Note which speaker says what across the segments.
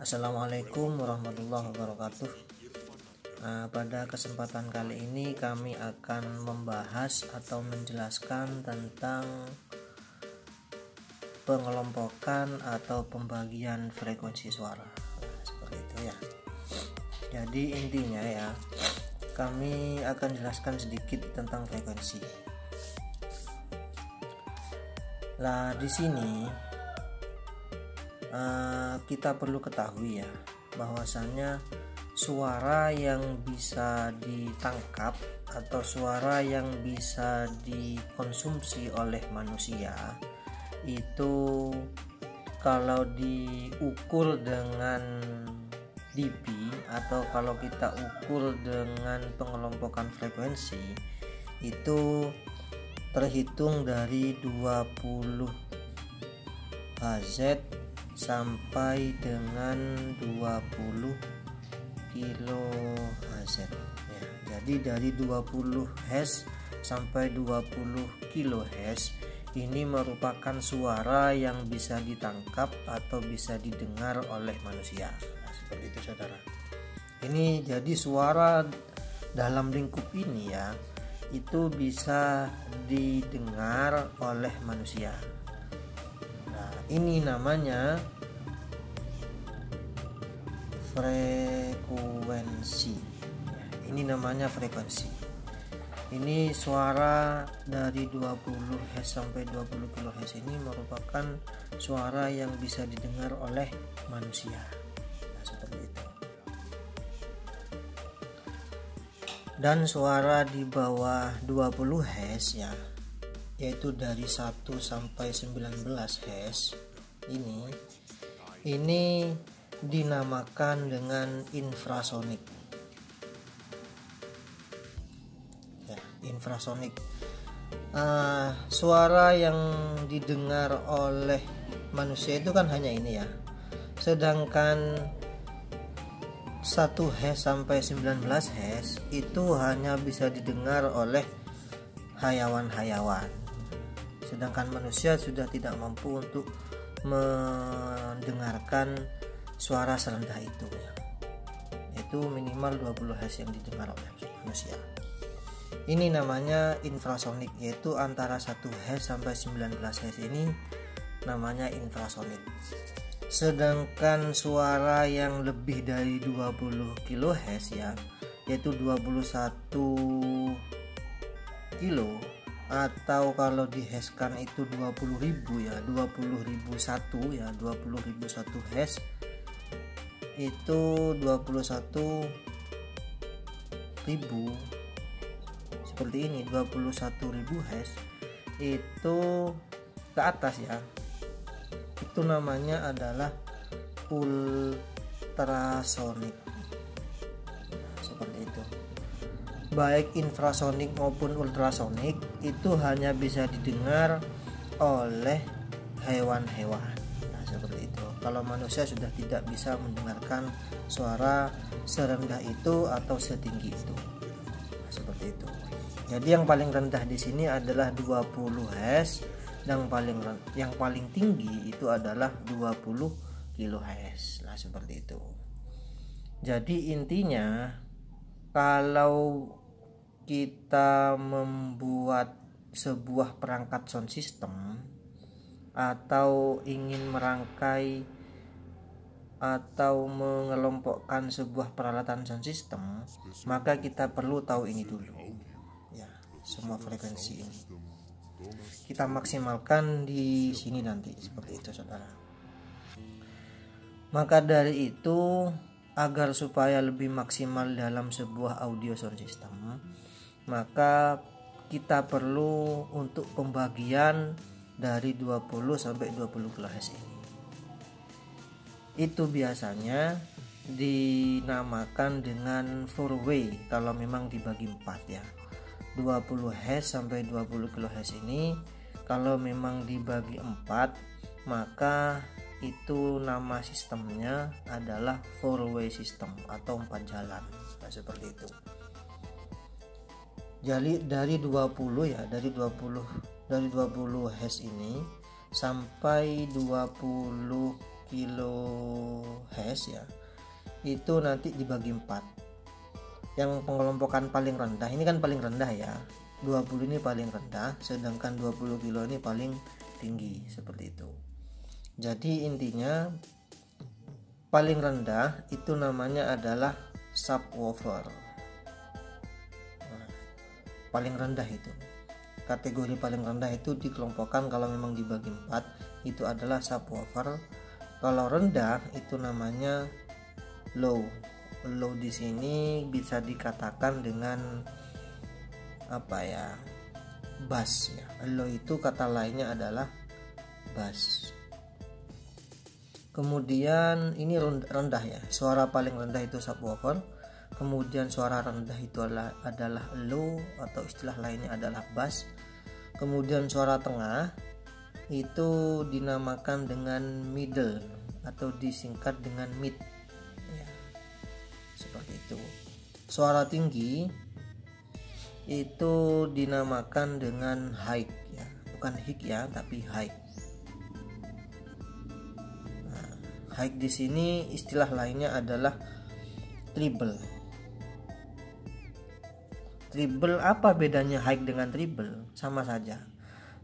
Speaker 1: Assalamualaikum warahmatullahi wabarakatuh. Pada kesempatan kali ini kami akan membahas atau menjelaskan tentang pengelompokan atau pembagian frekuensi suara. Seperti itu ya. Jadi intinya ya, kami akan jelaskan sedikit tentang frekuensi. Nah, di sini kita perlu ketahui ya, bahwasannya suara yang bisa ditangkap atau suara yang bisa dikonsumsi oleh manusia itu kalau diukur dengan dB atau kalau kita ukur dengan pengelompokan frekuensi itu terhitung dari 20 Hz sampai dengan 20 kHz ya. Jadi dari 20 Hz sampai 20 kHz ini merupakan suara yang bisa ditangkap atau bisa didengar oleh manusia. Nah, seperti itu saudara. Ini jadi suara dalam lingkup ini ya, itu bisa didengar oleh manusia. Ini namanya frekuensi. Ini namanya frekuensi. Ini suara dari 20 Hz sampai 20 kHz ini merupakan suara yang bisa didengar oleh manusia. Nah, seperti itu. Dan suara di bawah 20 Hz ya, yaitu dari 1 sampai 19 Hz ini dinamakan dengan infrasonik ya, infrasonik. Suara yang didengar oleh manusia itu kan hanya ini ya, sedangkan 1 Hz sampai 19 Hz itu hanya bisa didengar oleh hayawan-hayawan, sedangkan manusia sudah tidak mampu untuk mendengarkan suara serendah itu ya. Itu minimal 20 Hz yang didengar oleh manusia. Ini namanya infrasonik, yaitu antara 1 Hz sampai 19 Hz ini namanya infrasonik. Sedangkan suara yang lebih dari 20 kHz ya, yaitu 21 kilo, atau kalau diheskan itu 20.000 ya, 20.001 ya, 20.001 Hz itu 21.000 seperti ini, 21.000 Hz itu ke atas ya, itu namanya adalah ultrasonik. Seperti itu. Baik infrasonik maupun ultrasonik itu hanya bisa didengar oleh hewan-hewan. Nah, seperti itu. Kalau manusia sudah tidak bisa mendengarkan suara serendah itu atau setinggi itu. Nah, seperti itu. Jadi yang paling rendah di sini adalah 20 Hz, dan yang paling tinggi itu adalah 20 kHz. Nah, seperti itu. Jadi intinya kalau kita membuat sebuah perangkat sound system atau ingin merangkai atau mengelompokkan sebuah peralatan sound system, maka kita perlu tahu ini dulu ya, semua frekuensi ini kita maksimalkan di sini nanti, seperti itu saudara. Maka dari itu, agar supaya lebih maksimal dalam sebuah audio sound system, maka kita perlu untuk pembagian dari 20 sampai 20 kHz ini. Itu biasanya dinamakan dengan 4-way kalau memang dibagi 4 ya. 20 Hz sampai 20 kHz ini kalau memang dibagi 4, maka itu nama sistemnya adalah 4-way system atau 4 jalan. Nah, seperti itu. Jadi dari 20 ya, dari 20 Hz ini sampai 20 kHz ya, itu nanti dibagi 4. Yang pengelompokan paling rendah ini kan paling rendah ya, 20 ini paling rendah, sedangkan 20 kilo ini paling tinggi, seperti itu. Jadi intinya paling rendah itu namanya adalah subwoofer. Nah, paling rendah itu, kategori paling rendah itu dikelompokkan kalau memang dibagi 4 itu adalah subwoofer. Kalau rendah itu namanya low. Low di sini bisa dikatakan dengan bass ya. Low itu kata lainnya adalah bass. Kemudian ini rendah ya, suara paling rendah itu subwoofer. Kemudian suara rendah itu adalah low atau istilah lainnya adalah bass. Kemudian suara tengah itu dinamakan dengan middle atau disingkat dengan mid ya, seperti itu. Suara tinggi itu dinamakan dengan high ya, bukan high ya, tapi high. Nah, high di sini istilah lainnya adalah treble. Treble, apa bedanya high dengan treble? Sama saja,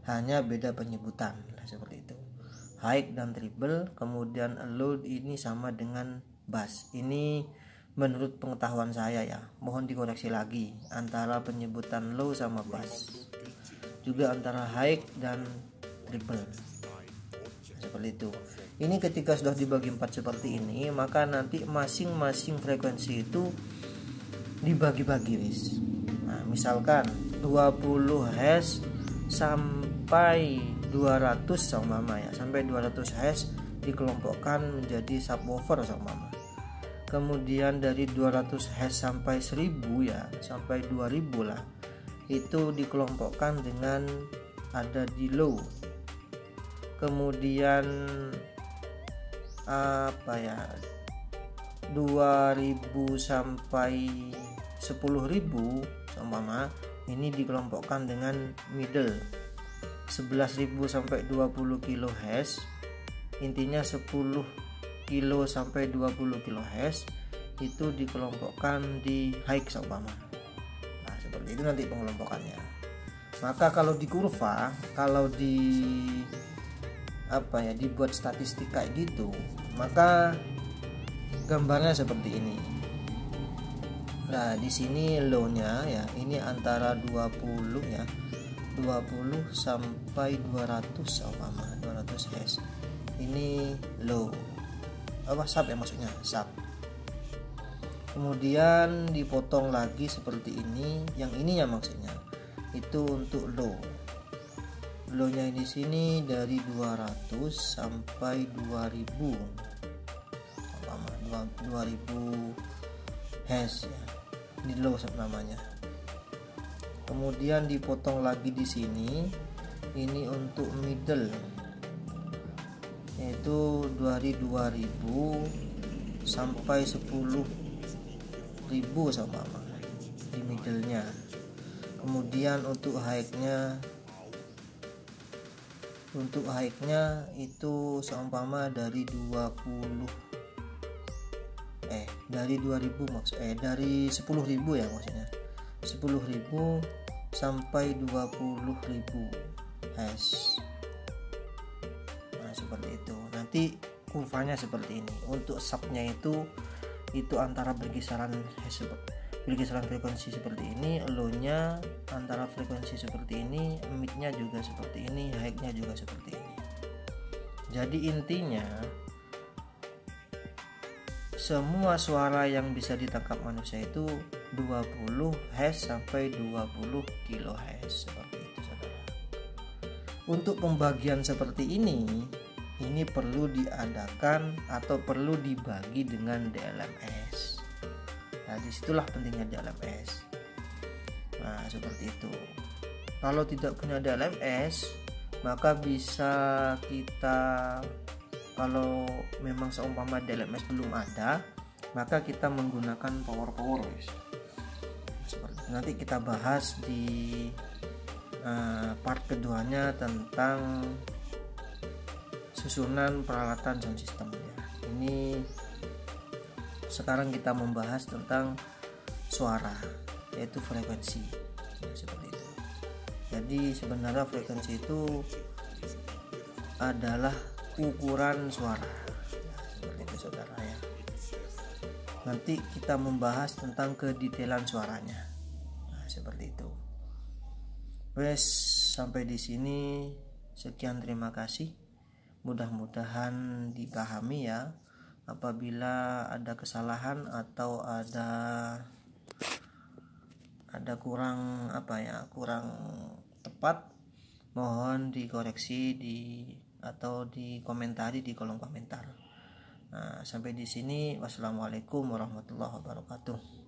Speaker 1: hanya beda penyebutan seperti itu. High dan treble. Kemudian low ini sama dengan bass. Ini menurut pengetahuan saya ya, mohon dikoreksi lagi antara penyebutan low sama bass, juga antara high dan treble, seperti itu. Ini ketika sudah dibagi 4 seperti ini, maka nanti masing-masing frekuensi itu dibagi-bagi wis. Nah, misalkan 20 Hz sampai 200 seumpama ya, sampai 200 Hz dikelompokkan menjadi subwoofer seumpama. Kemudian dari 200 Hz sampai 1000 ya, sampai 2000 lah, itu dikelompokkan dengan ada di low. Kemudian 2000 sampai 10.000 seumpama, ini dikelompokkan dengan middle. 11.000 sampai 20 kHz, intinya 10 kilo sampai 20 kHz itu dikelompokkan di high seumpama. Nah, seperti itu nanti pengelompokannya. Maka kalau di kurva, kalau dibuat statistik kayak gitu, maka gambarnya seperti ini. Nah, di sini low-nya ya, ini antara 20 ya, 20 sampai 200 seumpama, 200 Hz. Ini low. Sub ya, maksudnya sub. Kemudian dipotong lagi seperti ini, yang ininya maksudnya itu untuk low. Low-nya di sini dari 200 sampai 2000 seumpama, 2000 Hz ya. Ini low namanya. Kemudian dipotong lagi di sini, ini untuk middle, yaitu dari 2000 sampai 10.000 seumpama di middle-nya. Kemudian untuk high-nya itu seumpama dari 10.000 ya, maksudnya 10.000 sampai 20.000 Hz. Nah, seperti itu. Nanti kurvanya seperti ini. Untuk subnya itu antara berkisaran frekuensi seperti ini, low-nya antara frekuensi seperti ini, mid-nya juga seperti ini, high-nya juga seperti ini. Jadi intinya semua suara yang bisa ditangkap manusia itu 20 Hz sampai 20 kHz, seperti itu saudara. Untuk pembagian seperti ini perlu diadakan atau perlu dibagi dengan DLMS. Nah, disitulah pentingnya DLMS. Nah, seperti itu. Kalau tidak punya DLMS, maka bisa kita, kalau memang seumpama DLMS belum ada, maka kita menggunakan power. Nanti kita bahas di part keduanya tentang susunan peralatan sound system ya. Ini sekarang kita membahas tentang suara, yaitu frekuensi ya, seperti itu. Jadi sebenarnya frekuensi itu adalah ukuran suara ya, seperti itu saudara ya. Nanti kita membahas tentang kedetailan suaranya. Nah, seperti itu. Wes, sampai di sini. Sekian, terima kasih. Mudah-mudahan dipahami ya. Apabila ada kesalahan atau ada kurang kurang tepat, mohon dikoreksi atau dikomentari di kolom komentar. Nah, sampai di sini. Wassalamualaikum warahmatullahi wabarakatuh.